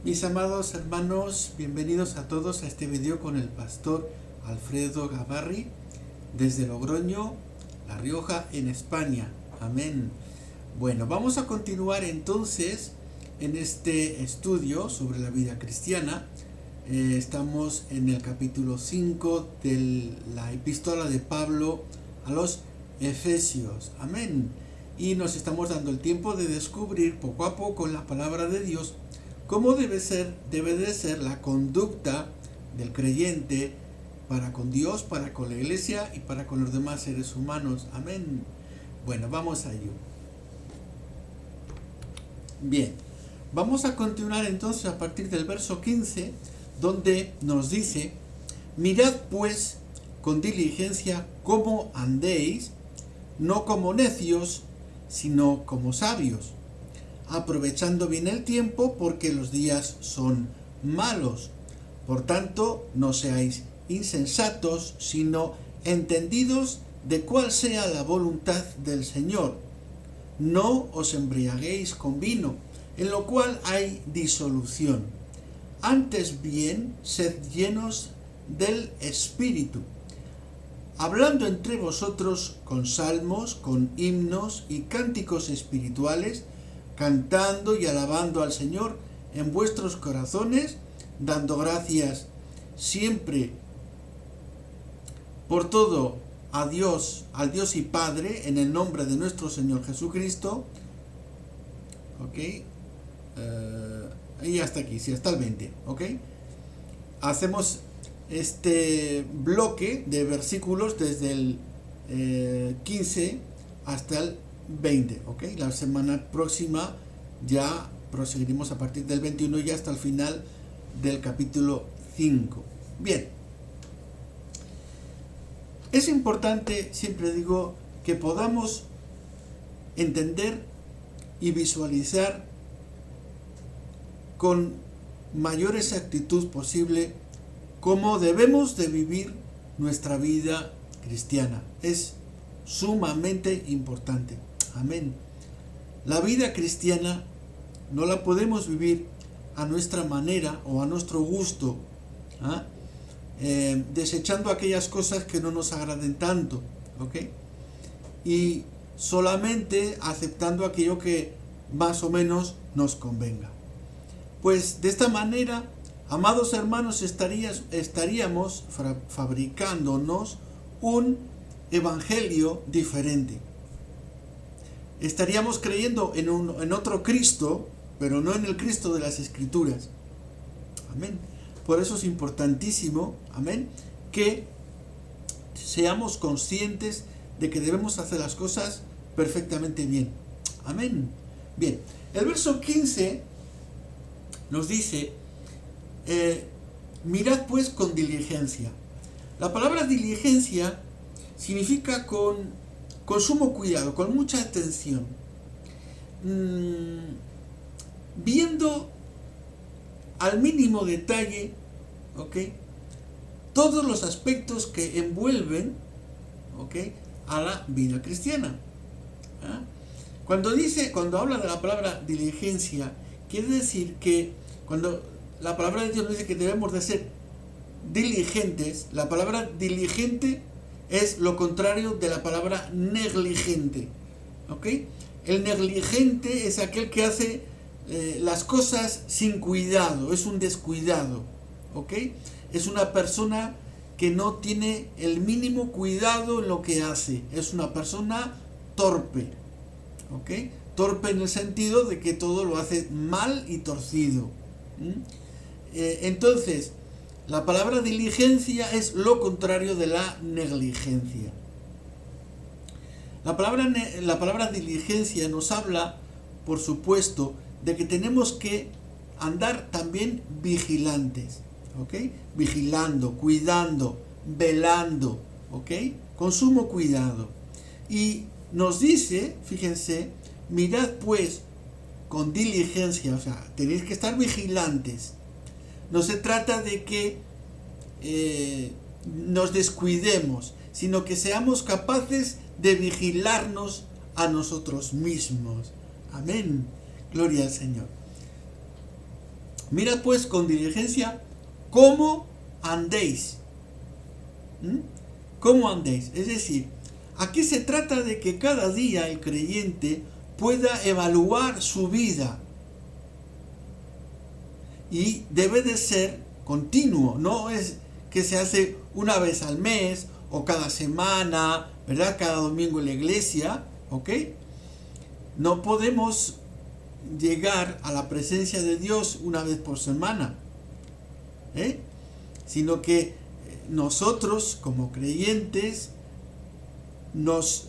Mis amados hermanos, bienvenidos a todos a este video con el pastor Alfredo Gavarri desde Logroño, La Rioja, en España. Amén. Bueno, vamos a continuar entonces en este estudio sobre la vida cristiana. Estamos en el capítulo 5 de la epístola de Pablo a los Efesios. Amén. Y nos estamos dando el tiempo de descubrir poco a poco en la palabra de Dios cómo debe de ser la conducta del creyente para con Dios, para con la iglesia y para con los demás seres humanos. Amén. Bueno, vamos a ello. Bien, vamos a continuar entonces a partir del verso 15, donde nos dice: mirad pues con diligencia cómo andéis, no como necios, sino como sabios, aprovechando bien el tiempo, porque los días son malos. Por tanto, no seáis insensatos, sino entendidos de cuál sea la voluntad del Señor. No os embriaguéis con vino, en lo cual hay disolución. Antes bien, sed llenos del Espíritu, hablando entre vosotros con salmos, con himnos y cánticos espirituales, cantando y alabando al Señor en vuestros corazones, dando gracias siempre por todo a Dios, al Dios y Padre, en el nombre de nuestro Señor Jesucristo. Y hasta aquí, sí, hasta el 20. Hacemos este bloque de versículos desde el 15 hasta el 20, La semana próxima ya proseguiremos a partir del 21 y hasta el final del capítulo 5. Bien, es importante, siempre digo, que podamos entender y visualizar con mayor exactitud posible cómo debemos de vivir nuestra vida cristiana. Es sumamente importante. Amén. La vida cristiana no la podemos vivir a nuestra manera o a nuestro gusto, desechando aquellas cosas que no nos agraden tanto, y solamente aceptando aquello que más o menos nos convenga. Pues de esta manera, amados hermanos, estaríamos fabricándonos un evangelio diferente. Estaríamos creyendo en otro Cristo, pero no en el Cristo de las Escrituras. Amén. Por eso es importantísimo, amén, que seamos conscientes de que debemos hacer las cosas perfectamente bien. Amén. Bien, el verso 15 nos dice: mirad pues con diligencia. La palabra diligencia significa con sumo cuidado, con mucha atención, viendo al mínimo detalle, todos los aspectos que envuelven, a la vida cristiana. Cuando habla de la palabra diligencia, quiere decir que cuando la palabra de Dios nos dice que debemos de ser diligentes, la palabra diligente es lo contrario de la palabra negligente. El negligente es aquel que hace las cosas sin cuidado, es un descuidado. Es una persona que no tiene el mínimo cuidado en lo que hace, es una persona torpe. Torpe en el sentido de que todo lo hace mal y torcido. Entonces, la palabra diligencia es lo contrario de la negligencia. La palabra diligencia nos habla, por supuesto, de que tenemos que andar también vigilantes, vigilando, cuidando, velando, con sumo cuidado. Y nos dice, fíjense, mirad pues con diligencia, tenéis que estar vigilantes. No se trata de que nos descuidemos, sino que seamos capaces de vigilarnos a nosotros mismos. Amén. Gloria al Señor. Mirad pues con diligencia cómo andéis. ¿Mm? ¿Cómo andéis? Es decir, aquí se trata de que cada día el creyente pueda evaluar su vida. Y debe de ser continuo, no es que se hace una vez al mes o cada semana, ¿verdad? Cada domingo en la iglesia, ¿ok? No podemos llegar a la presencia de Dios una vez por semana, ¿eh? Sino que nosotros como creyentes nos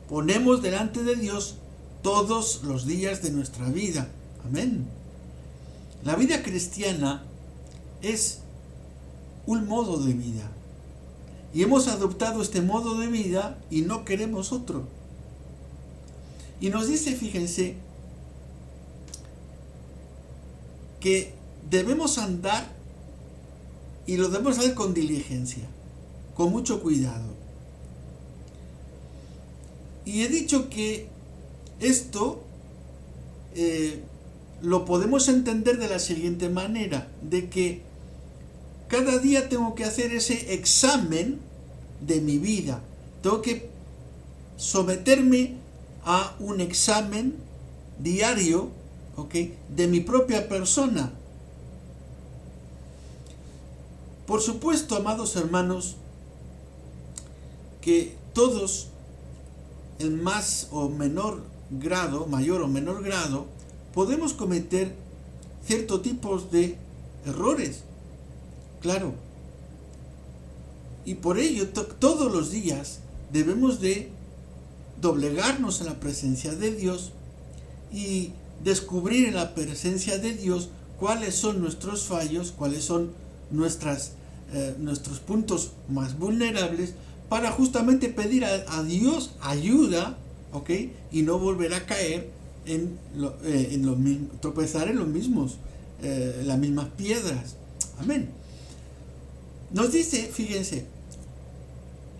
ponemos delante de Dios todos los días de nuestra vida. Amén. La vida cristiana es un modo de vida. Y hemos adoptado este modo de vida y no queremos otro. Y nos dice, fíjense, que debemos andar y lo debemos hacer con diligencia, con mucho cuidado. Y he dicho que esto lo podemos entender de la siguiente manera, de que cada día tengo que hacer ese examen de mi vida, tengo que someterme a un examen diario, ¿ok?, de mi propia persona. Por supuesto, amados hermanos, que todos, en más o menor grado, mayor o menor grado, podemos cometer ciertos tipos de errores, claro. Y por ello, todos los días debemos de doblegarnos en la presencia de Dios y descubrir en la presencia de Dios cuáles son nuestros fallos, cuáles son nuestros puntos más vulnerables, para justamente pedir a Dios ayuda, ¿ok?, y no volver a caer tropezar en los mismos, las mismas piedras. Amén. Nos dice, fíjense,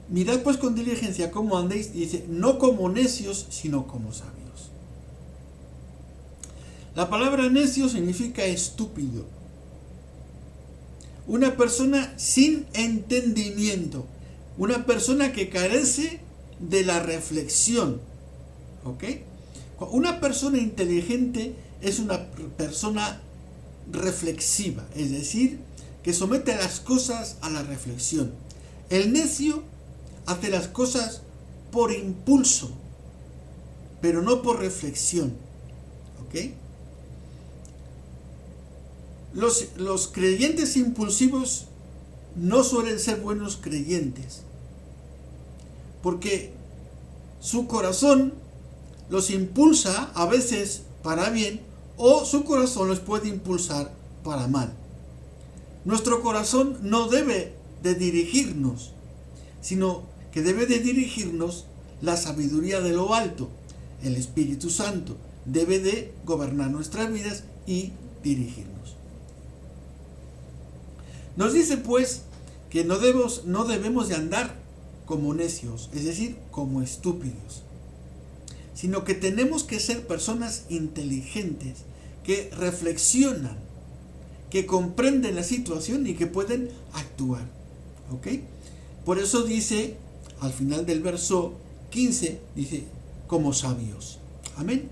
mirad pues con diligencia cómo andéis, y dice, no como necios, sino como sabios. La palabra necio significa estúpido. Una persona sin entendimiento. Una persona que carece de la reflexión. ¿Ok? Una persona inteligente es una persona reflexiva, es decir, que somete las cosas a la reflexión. El necio hace las cosas por impulso, pero no por reflexión. ¿Ok? Los creyentes impulsivos no suelen ser buenos creyentes, porque su corazón los impulsa a veces para bien, o su corazón los puede impulsar para mal. Nuestro corazón no debe de dirigirnos, sino que debe de dirigirnos la sabiduría de lo alto. El Espíritu Santo debe de gobernar nuestras vidas y dirigirnos. Nos dice pues que no debemos de andar como necios, es decir, como estúpidos, sino que tenemos que ser personas inteligentes, que reflexionan, que comprenden la situación y que pueden actuar. ¿Ok? Por eso dice, al final del verso 15, dice, como sabios. Amén.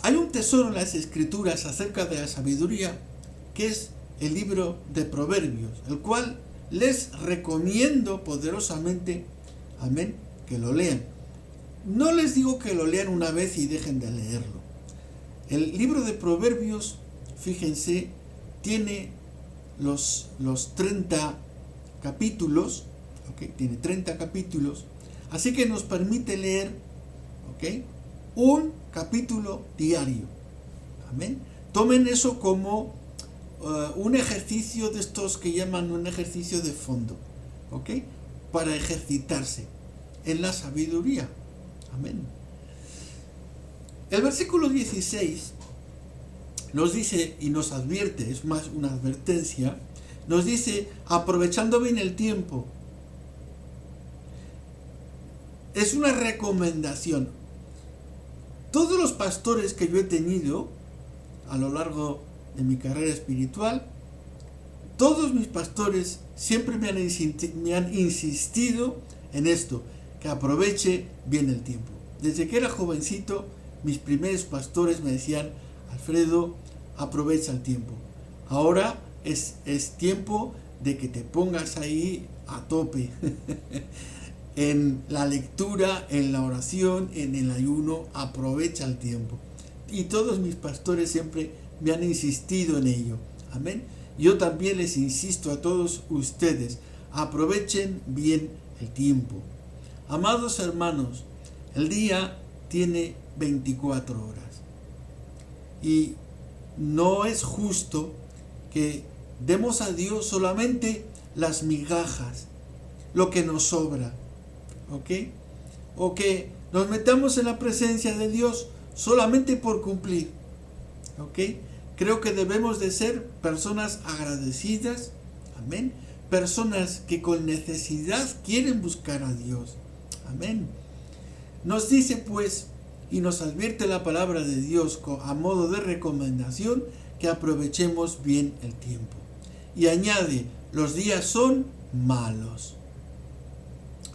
Hay un tesoro en las Escrituras acerca de la sabiduría, que es el libro de Proverbios, el cual les recomiendo poderosamente, amén, que lo lean. No les digo que lo lean una vez y dejen de leerlo. El libro de Proverbios, fíjense, tiene los 30 capítulos, ¿okay? Tiene 30 capítulos, así que nos permite leer, ¿okay?, un capítulo diario. Amén. Tomen eso como un ejercicio de estos que llaman un ejercicio de fondo, ¿ok?, para ejercitarse en la sabiduría. Amén. El versículo 16 nos dice y nos advierte, es más una advertencia, nos dice, aprovechando bien el tiempo. Es una recomendación. Todos los pastores que yo he tenido a lo largo de mi carrera espiritual, todos mis pastores siempre me han insistido en esto, que aproveche bien el tiempo. Desde que era jovencito, mis primeros pastores me decían: Alfredo, aprovecha el tiempo. Ahora es tiempo de que te pongas ahí a tope en la lectura, en la oración, en el ayuno. Aprovecha el tiempo. Y todos mis pastores siempre me han insistido en ello. Amén. Yo también les insisto a todos ustedes: aprovechen bien el tiempo. Amados hermanos, el día tiene 24 horas y no es justo que demos a Dios solamente las migajas, lo que nos sobra, ¿ok? O que nos metamos en la presencia de Dios solamente por cumplir, ¿ok? Creo que debemos de ser personas agradecidas, amén, personas que con necesidad quieren buscar a Dios, amén. Nos dice pues, y nos advierte la palabra de Dios a modo de recomendación, que aprovechemos bien el tiempo. Y añade: los días son malos.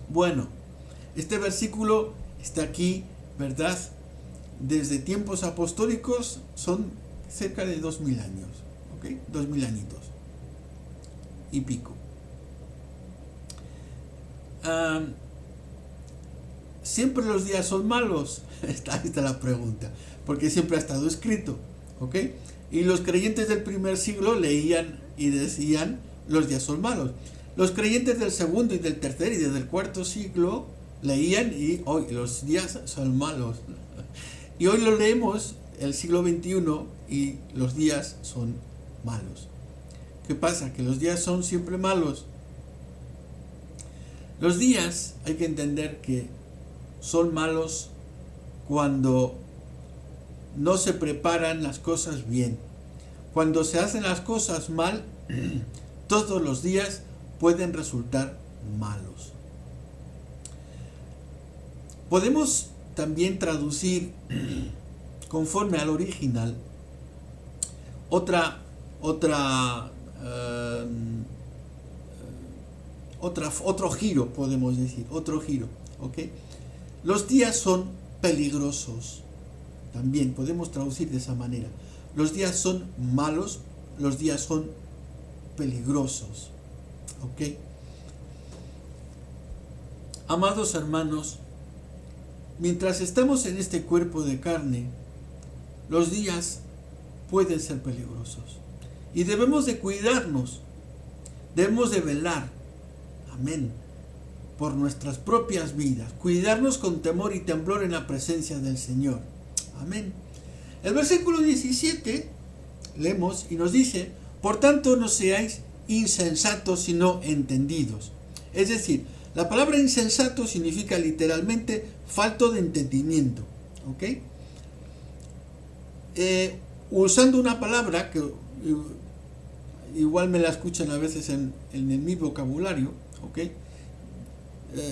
Bueno, este versículo está aquí, ¿verdad? Desde tiempos apostólicos son cerca de 2000 años, ¿ok? 2000 añitos y pico. ¿Siempre los días son malos? Ahí está la pregunta, porque siempre ha estado escrito, ¿ok? Y los creyentes del primer siglo leían y decían: los días son malos. Los creyentes del segundo y del tercer y del cuarto siglo leían y hoy los días son malos. Y hoy lo leemos el siglo XXI y los días son malos. ¿Qué pasa? Que los días son siempre malos. Los días hay que entender que son malos cuando no se preparan las cosas bien. Cuando se hacen las cosas mal, todos los días pueden resultar malos. Podemos también traducir conforme al original otro giro, podemos decir, otro giro, ¿ok? Los días son peligrosos. También podemos traducir de esa manera. Los días son malos, los días son peligrosos, ¿ok? Amados hermanos, mientras estamos en este cuerpo de carne, los días pueden ser peligrosos y debemos de cuidarnos, debemos de velar, amén, por nuestras propias vidas, cuidarnos con temor y temblor en la presencia del Señor, amén. El versículo 17 leemos y nos dice: por tanto no seáis insensatos sino entendidos. Es decir, la palabra insensato significa literalmente falto de entendimiento, ¿ok? Usando una palabra que igual me la escuchan a veces en mi vocabulario, ¿ok?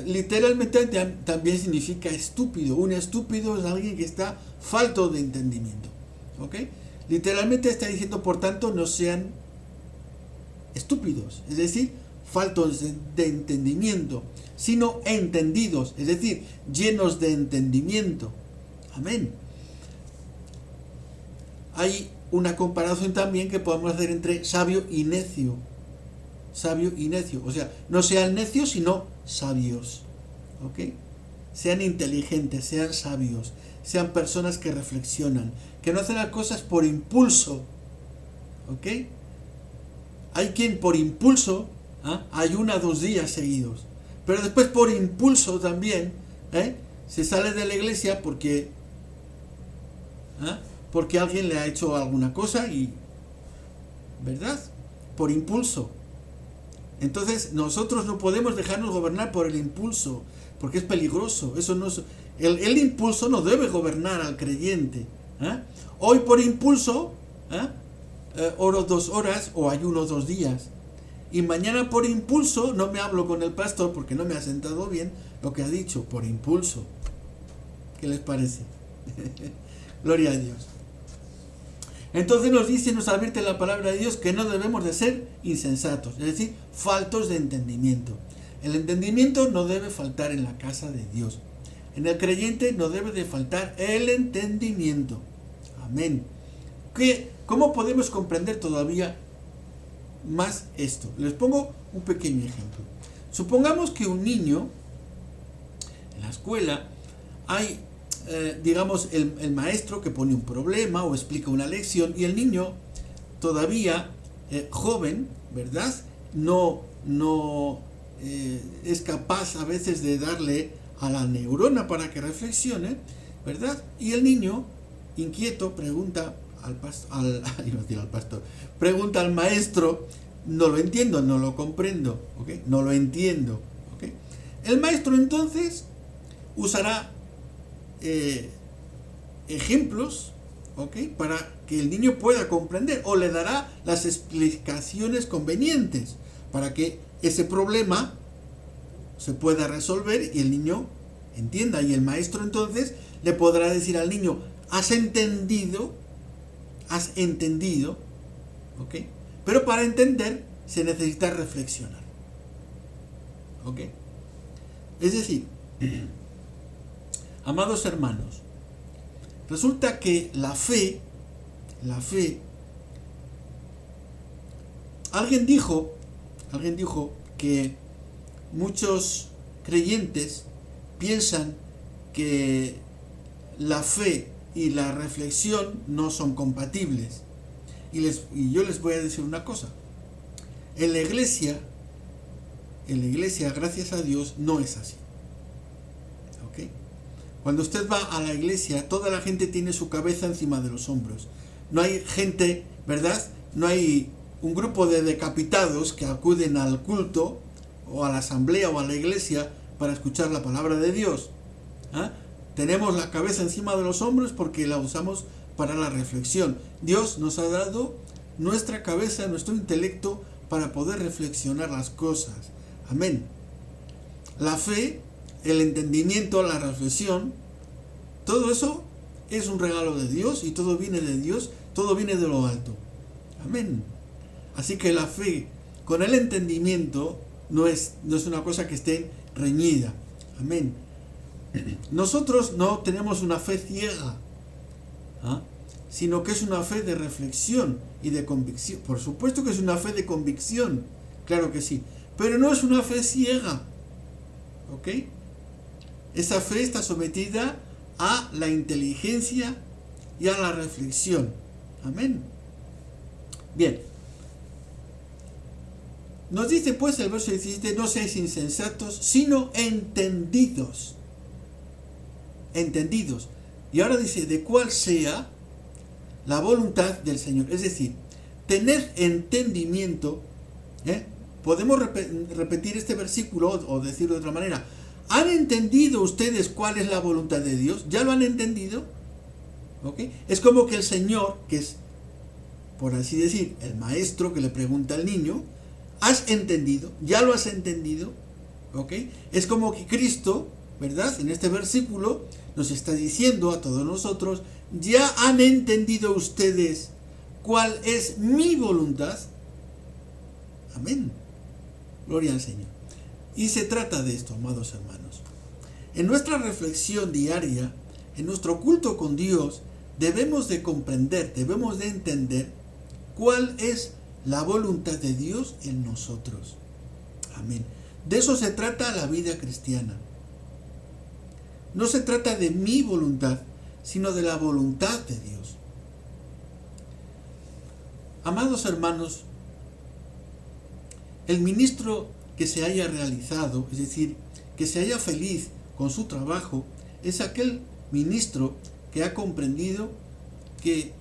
Literalmente también significa estúpido. Un estúpido es alguien que está falto de entendimiento, ¿ok? Literalmente está diciendo: por tanto no sean estúpidos, es decir, faltos de entendimiento, sino entendidos, es decir, llenos de entendimiento, amén. Hay una comparación también que podemos hacer entre sabio y necio. Sabio y necio, o sea, no sean necios sino sabios, ¿ok? Sean inteligentes, sean sabios, sean personas que reflexionan, que no hacen las cosas por impulso, ¿ok? Hay quien por impulso ayuna 2 días seguidos, pero después por impulso también se sale de la iglesia porque alguien le ha hecho alguna cosa y, ¿verdad? Por impulso. Entonces nosotros no podemos dejarnos gobernar por el impulso, porque es peligroso. Eso no es, el impulso no debe gobernar al creyente. Hoy por impulso oro 2 horas o ayuno 2 días. Y mañana por impulso no me hablo con el pastor porque no me ha sentado bien lo que ha dicho, por impulso. ¿Qué les parece? Gloria a Dios. Entonces nos advierte la palabra de Dios que no debemos de ser insensatos, es decir, faltos de entendimiento. El entendimiento no debe faltar en la casa de Dios. En el creyente no debe de faltar el entendimiento. Amén. ¿Cómo podemos comprender todavía más esto? Les pongo un pequeño ejemplo. Supongamos que un niño, en la escuela, hay, digamos, el maestro que pone un problema o explica una lección y el niño, todavía joven, ¿verdad? No es capaz a veces de darle a la neurona para que reflexione, ¿verdad? Y el niño, inquieto, pregunta pregunta al maestro: no lo entiendo, no lo comprendo, ¿ok? No lo entiendo, ¿ok? El maestro entonces usará ejemplos, ¿ok? Para que el niño pueda comprender, o le dará las explicaciones convenientes para que ese problema se pueda resolver y el niño entienda. Y el maestro entonces le podrá decir al niño: ¿has entendido? ¿Has entendido? ¿Ok? Pero para entender se necesita reflexionar. ¿Ok? Es decir, amados hermanos, resulta que la fe, alguien dijo que muchos creyentes piensan que la fe y la reflexión no son compatibles. Y yo les voy a decir una cosa. En la iglesia, gracias a Dios, no es así. ¿Ok? Cuando usted va a la iglesia, toda la gente tiene su cabeza encima de los hombros. No hay gente, ¿verdad? No hay un grupo de decapitados que acuden al culto o a la asamblea o a la iglesia para escuchar la palabra de Dios. ¿Ah? Tenemos la cabeza encima de los hombros porque la usamos para la reflexión. Dios nos ha dado nuestra cabeza, nuestro intelecto, para poder reflexionar las cosas. Amén. La fe, el entendimiento, la reflexión, todo eso es un regalo de Dios y todo viene de Dios, todo viene de lo alto. Amén. Así que la fe con el entendimiento no es una cosa que esté reñida. Amén. Nosotros no tenemos una fe ciega, sino que es una fe de reflexión y de convicción. Por supuesto que es una fe de convicción, claro que sí, pero no es una fe ciega, ¿ok? Esa fe está sometida a la inteligencia y a la reflexión. Amén. Bien. Nos dice pues el verso 17: no seáis insensatos, sino entendidos. Entendidos. Y ahora dice: de cuál sea la voluntad del Señor. Es decir, tener entendimiento. Podemos repetir este versículo o decirlo de otra manera. ¿Han entendido ustedes cuál es la voluntad de Dios? ¿Ya lo han entendido? ¿Ok? Es como que el Señor, que es, por así decir, el maestro que le pregunta al niño: ¿has entendido? ¿Ya lo has entendido? ¿Ok? Es como que Cristo, ¿verdad? En este versículo nos está diciendo a todos nosotros: ¿ya han entendido ustedes cuál es mi voluntad? Amén. Gloria al Señor. Y se trata de esto, amados hermanos. En nuestra reflexión diaria, en nuestro culto con Dios, debemos de comprender, debemos de entender cuál es la voluntad de Dios en nosotros. Amén. De eso se trata la vida cristiana. No se trata de mi voluntad, sino de la voluntad de Dios. Amados hermanos, el ministro que se haya realizado, es decir, que se haya feliz con su trabajo, es aquel ministro que ha comprendido, que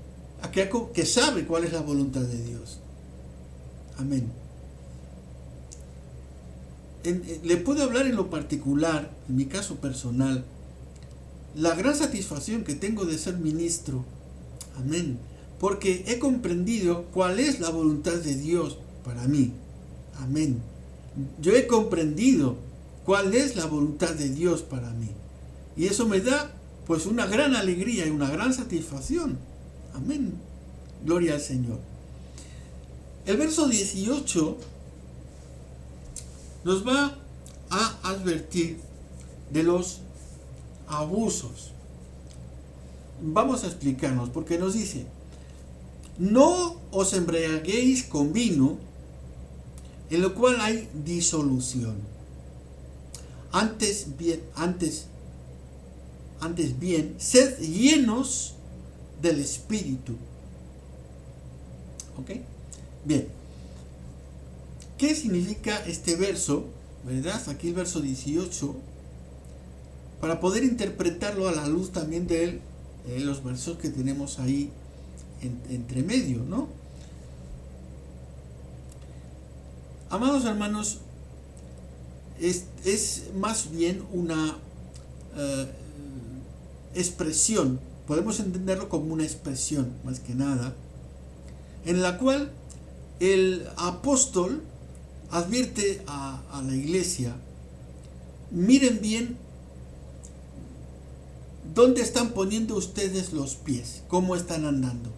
sabe cuál es la voluntad de Dios. Amén. Le puedo hablar en lo particular, en mi caso personal, la gran satisfacción que tengo de ser ministro. Amén. Porque he comprendido cuál es la voluntad de Dios para mí. Amén. Yo he comprendido cuál es la voluntad de Dios para mí. Y eso me da pues una gran alegría y una gran satisfacción. Amén. Gloria al Señor. El verso 18 nos va a advertir de los abusos. Vamos a explicarnos, porque nos dice: no os embriaguéis con vino, en lo cual hay disolución. Antes bien, sed llenos del Espíritu. ¿Ok? Bien. ¿Qué significa este verso? ¿Verdad? Aquí el verso 18. Para poder interpretarlo a la luz también de los versos que tenemos ahí entre medio, ¿no? Amados hermanos, es más bien una expresión, podemos entenderlo como una expresión, más que nada, en la cual el apóstol advierte a la iglesia: miren bien dónde están poniendo ustedes los pies, cómo están andando,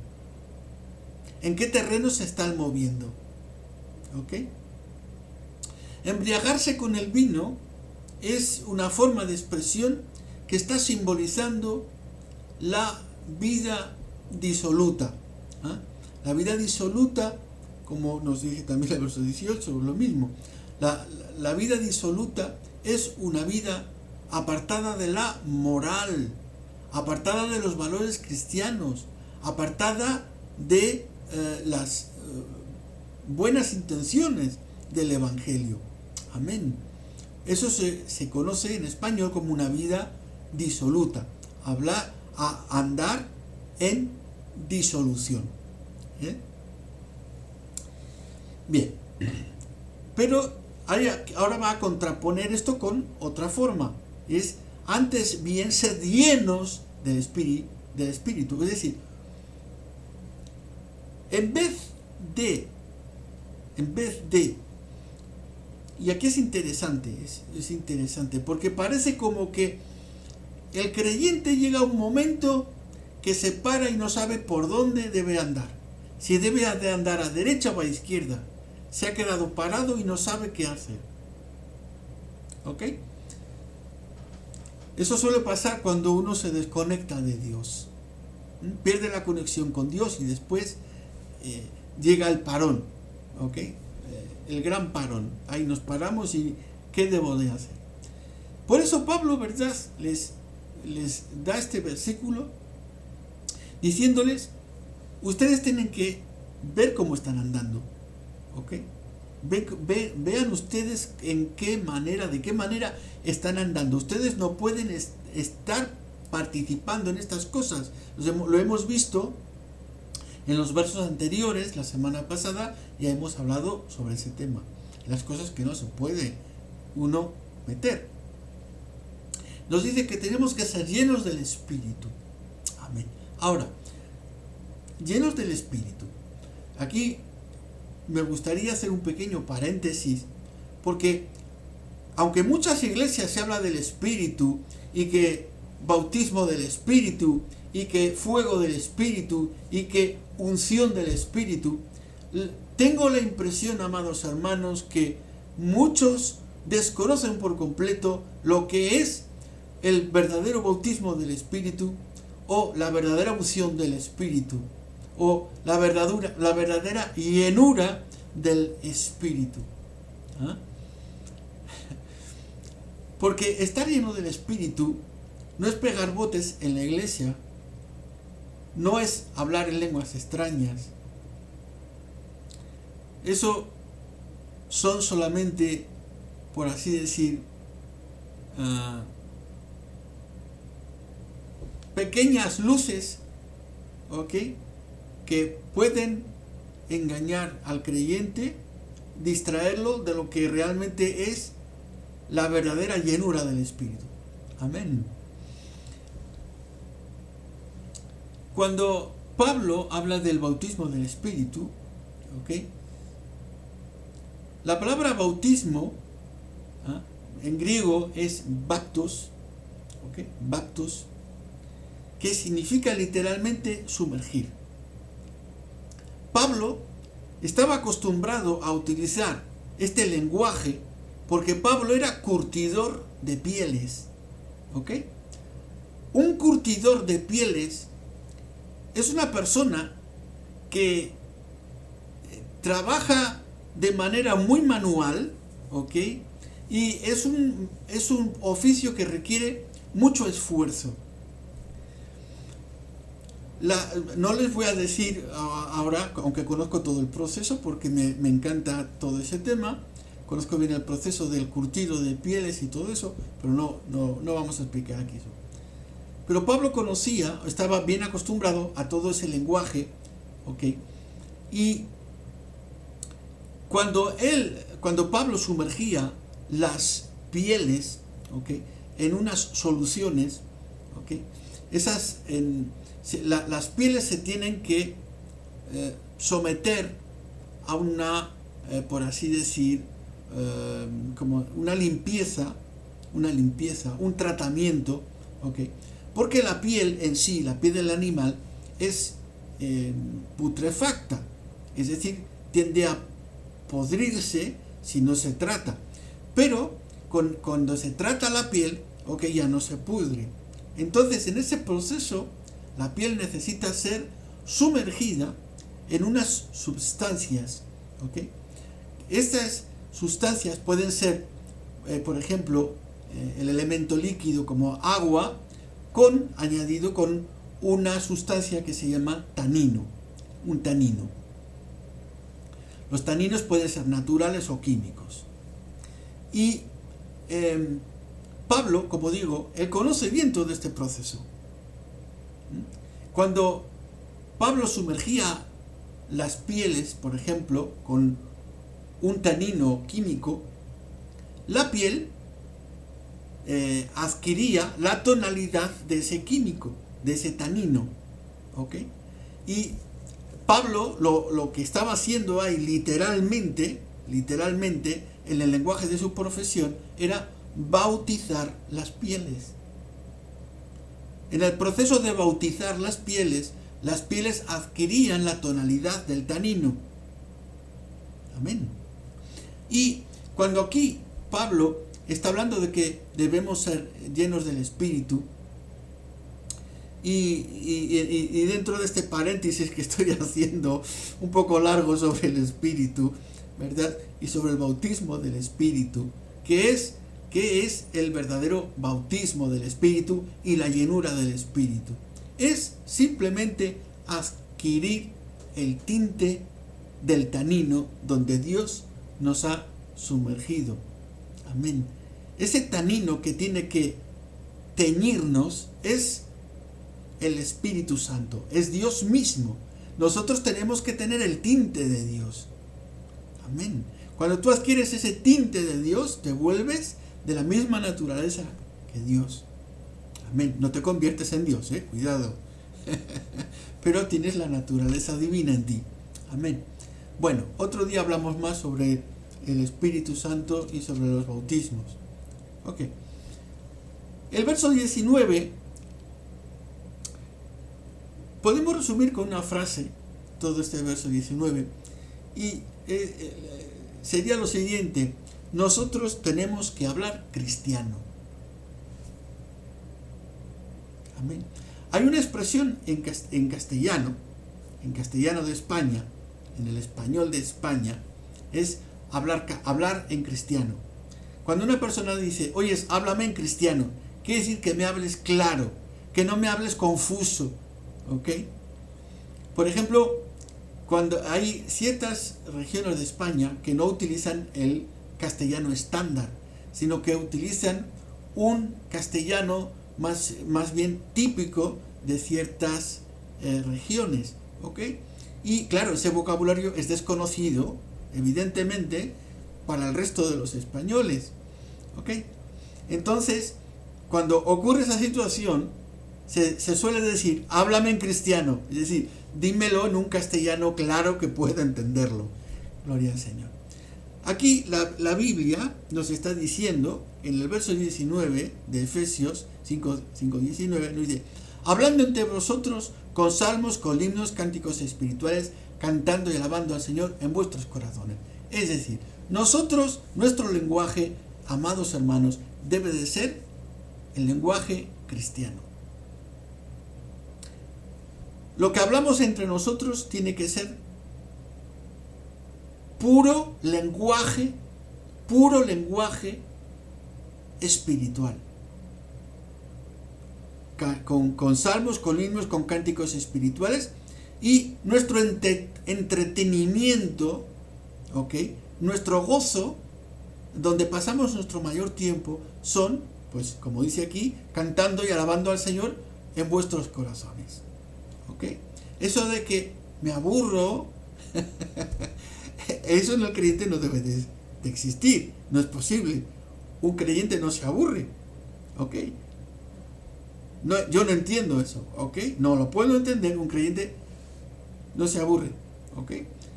en qué terreno se están moviendo. ¿Ok? Embriagarse con el vino es una forma de expresión que está simbolizando la vida disoluta. ¿Ah? La vida disoluta, como nos dije también en el verso 18, lo mismo. La vida disoluta es una vida apartada de la moral, apartada de los valores cristianos, apartada de las buenas intenciones del Evangelio. Amén. Eso se conoce en español como una vida disoluta. Andar en disolución. Bien. Pero ahora va a contraponer esto con otra forma. Es: antes bien, sed llenos del Espíritu. Es decir, en vez de, y aquí es interesante, es interesante, porque parece como que el creyente llega a un momento que se para y no sabe por dónde debe andar. Si debe de andar a derecha o a izquierda. Se ha quedado parado y no sabe qué hacer. ¿Ok? Eso suele pasar cuando uno se desconecta de Dios. Pierde la conexión con Dios y después llega el parón. ¿Ok? El gran parón. Ahí nos paramos y ¿qué debo de hacer? Por eso Pablo, ¿verdad?, les da este versículo diciéndoles: ustedes tienen que ver cómo están andando. ¿Ok? Vean ustedes de qué manera están andando. Ustedes no pueden estar participando en estas cosas. Lo hemos visto en los versos anteriores. La semana pasada ya hemos hablado sobre ese tema, las cosas que no se puede uno meter. Nos dice que tenemos que ser llenos del Espíritu. Amén. Ahora, llenos del Espíritu. Aquí me gustaría hacer un pequeño paréntesis, porque aunque muchas iglesias se habla del Espíritu, y que bautismo del Espíritu, y que fuego del Espíritu, y que unción del Espíritu, tengo la impresión, amados hermanos, que muchos desconocen por completo lo que es el verdadero bautismo del Espíritu, o la verdadera unción del Espíritu, o la verdadera llenura del Espíritu. ¿Ah? Porque estar lleno del Espíritu no es pegar botes en la iglesia, no es hablar en lenguas extrañas. Eso son solamente, por así decir, pequeñas luces, ¿ok?, que pueden engañar al creyente, distraerlo de lo que realmente es la verdadera llenura del Espíritu. Amén. Cuando Pablo habla del bautismo del Espíritu, ¿ok?, la palabra bautismo en griego es baptos, ¿ok?, baptos, que significa literalmente sumergir. Pablo estaba acostumbrado a utilizar este lenguaje porque Pablo era curtidor de pieles. ¿Ok? Un curtidor de pieles es una persona que trabaja de manera muy manual, ¿ok? Y es un oficio que requiere mucho esfuerzo. No les voy a decir ahora, aunque conozco todo el proceso, porque me encanta todo ese tema. Conozco bien el proceso del curtido de pieles y todo eso, pero no vamos a explicar aquí eso. Pero Pablo estaba bien acostumbrado a todo ese lenguaje, ¿ok? Y cuando Pablo sumergía las pieles, ¿ok?, en unas soluciones, ¿ok?, las pieles se tienen que someter a una, por así decir, como una limpieza, un tratamiento, ¿ok?, porque la piel en sí, la piel del animal, es putrefacta, es decir, tiende a podrirse si no se trata. Pero cuando se trata la piel, ok, ya no se pudre. Entonces, en ese proceso, la piel necesita ser sumergida en unas sustancias, ok. Estas sustancias pueden ser, por ejemplo, el elemento líquido como agua, añadido con una sustancia que se llama tanino, un tanino. Los taninos pueden ser naturales o químicos. Y Pablo, como digo, él conoce bien todo este proceso. Cuando Pablo sumergía las pieles, por ejemplo, con un tanino químico, la piel adquiría la tonalidad de ese químico, de ese tanino, ¿ok? Y Pablo lo que estaba haciendo ahí literalmente, en el lenguaje de su profesión, era bautizar las pieles. En el proceso de bautizar las pieles adquirían la tonalidad del tanino. Amén. Y cuando aquí Pablo está hablando de que debemos ser llenos del Espíritu, y dentro de este paréntesis que estoy haciendo un poco largo sobre el Espíritu, ¿verdad?, y sobre el bautismo del Espíritu, ¿qué es el verdadero bautismo del Espíritu y la llenura del Espíritu? Es simplemente adquirir el tinte del tanino donde Dios nos ha sumergido. Amén. Ese tanino que tiene que teñirnos es el Espíritu Santo, es Dios mismo. Nosotros tenemos que tener el tinte de Dios. Amén. Cuando tú adquieres ese tinte de Dios, te vuelves de la misma naturaleza que Dios. Amén. No te conviertes en Dios, cuidado. Pero tienes la naturaleza divina en ti. Amén. Bueno, otro día hablamos más sobre el Espíritu Santo y sobre los bautismos. Ok. El verso 19 podemos resumir con una frase todo este verso 19 y sería lo siguiente: nosotros tenemos que hablar cristiano. Amén. Hay una expresión en castellano de España, en el español de España, es hablar en cristiano. Cuando una persona dice, oyes, háblame en cristiano, quiere decir que me hables claro, que no me hables confuso, ¿ok? Por ejemplo, cuando hay ciertas regiones de España que no utilizan el castellano estándar, sino que utilizan un castellano más bien típico de ciertas regiones, ¿ok? Y claro, ese vocabulario es desconocido, evidentemente, para el resto de los españoles, ¿ok? Entonces, cuando ocurre esa situación, se suele decir, háblame en cristiano, es decir, dímelo en un castellano claro que pueda entenderlo. Gloria al Señor. Aquí la Biblia nos está diciendo, en el verso 19 de Efesios 5:19, nos dice, hablando entre vosotros con salmos, con himnos, cánticos espirituales, cantando y alabando al Señor en vuestros corazones. Es decir, nuestro lenguaje, amados hermanos, debe de ser el lenguaje cristiano. Lo que hablamos entre nosotros tiene que ser puro lenguaje espiritual. Con salmos, con himnos, con cánticos espirituales, y nuestro entretenimiento, ¿ok?, nuestro gozo, donde pasamos nuestro mayor tiempo, son, pues como dice aquí, cantando y alabando al Señor en vuestros corazones. ¿Ok? Eso de que me aburro, eso en el creyente no debe de existir, no es posible. Un creyente no se aburre. ¿Ok? No, yo no entiendo eso. ¿Ok? No lo puedo entender. Un creyente no se aburre. ¿Ok?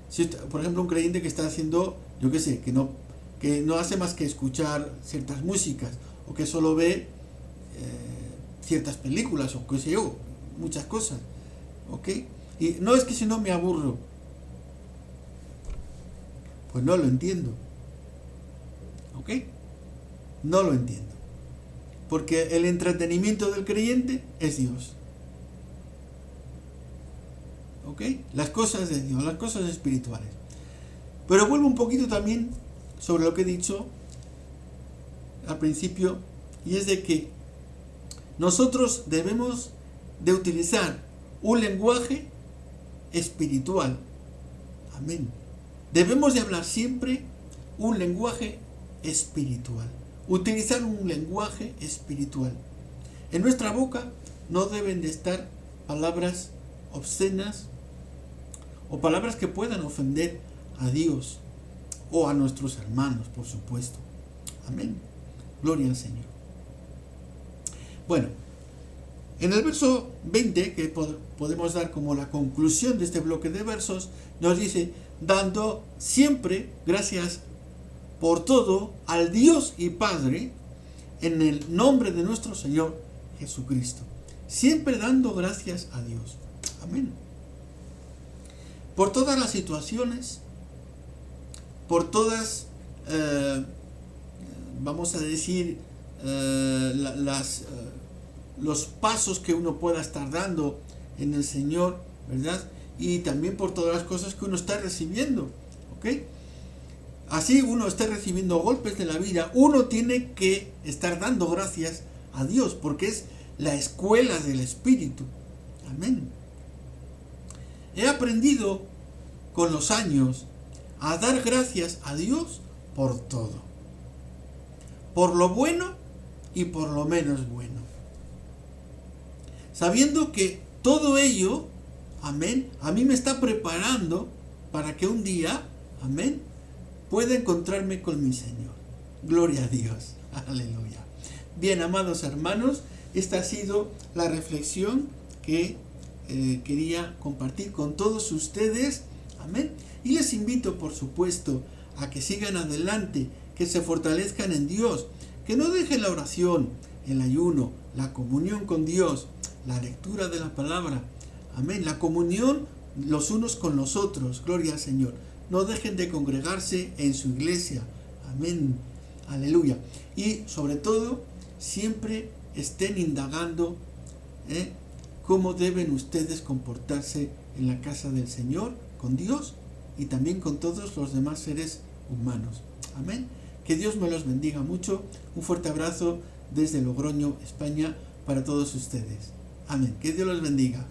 Si, por ejemplo, un creyente que está haciendo, yo qué sé, que no hace más que escuchar ciertas músicas, o que solo ve ciertas películas, o qué sé yo, muchas cosas. ¿Ok? Y no es que si no me aburro. Pues no lo entiendo. ¿Ok? No lo entiendo. Porque el entretenimiento del creyente es Dios. ¿Ok? Las cosas de Dios, las cosas espirituales. Pero vuelvo un poquito también sobre lo que he dicho al principio, y es de que nosotros debemos de utilizar un lenguaje espiritual. Amén. Debemos de hablar siempre un lenguaje espiritual. Utilizar un lenguaje espiritual. En nuestra boca no deben de estar palabras obscenas o palabras que puedan ofender a Dios o a nuestros hermanos, por supuesto. Amén. Gloria al Señor. Bueno, en el verso 20, que podemos dar como la conclusión de este bloque de versos, nos dice: dando siempre gracias por todo al Dios y Padre en el nombre de nuestro Señor Jesucristo. Siempre dando gracias a Dios. Amén. Por todas las situaciones, por todas, vamos a decir, los pasos que uno pueda estar dando en el Señor, ¿verdad? Y también por todas las cosas que uno está recibiendo, ¿ok? Así uno está recibiendo golpes de la vida, uno tiene que estar dando gracias a Dios, porque es la escuela del Espíritu. Amén. He aprendido con los años a dar gracias a Dios por todo, por lo bueno y por lo menos bueno, sabiendo que todo ello, amén, a mí me está preparando para que un día, amén, pueda encontrarme con mi Señor. Gloria a Dios. Aleluya. Bien, amados hermanos, esta ha sido la reflexión que quería compartir con todos ustedes. Amén. Y les invito, por supuesto, a que sigan adelante, que se fortalezcan en Dios, que no dejen la oración, el ayuno, la comunión con Dios, la lectura de la palabra. Amén. La comunión los unos con los otros. Gloria al Señor. No dejen de congregarse en su iglesia. Amén. Aleluya. Y sobre todo, siempre estén indagando cómo deben ustedes comportarse en la casa del Señor, con Dios y también con todos los demás seres humanos. Amén. Que Dios me los bendiga mucho. Un fuerte abrazo desde Logroño, España, para todos ustedes. Amén. Que Dios los bendiga.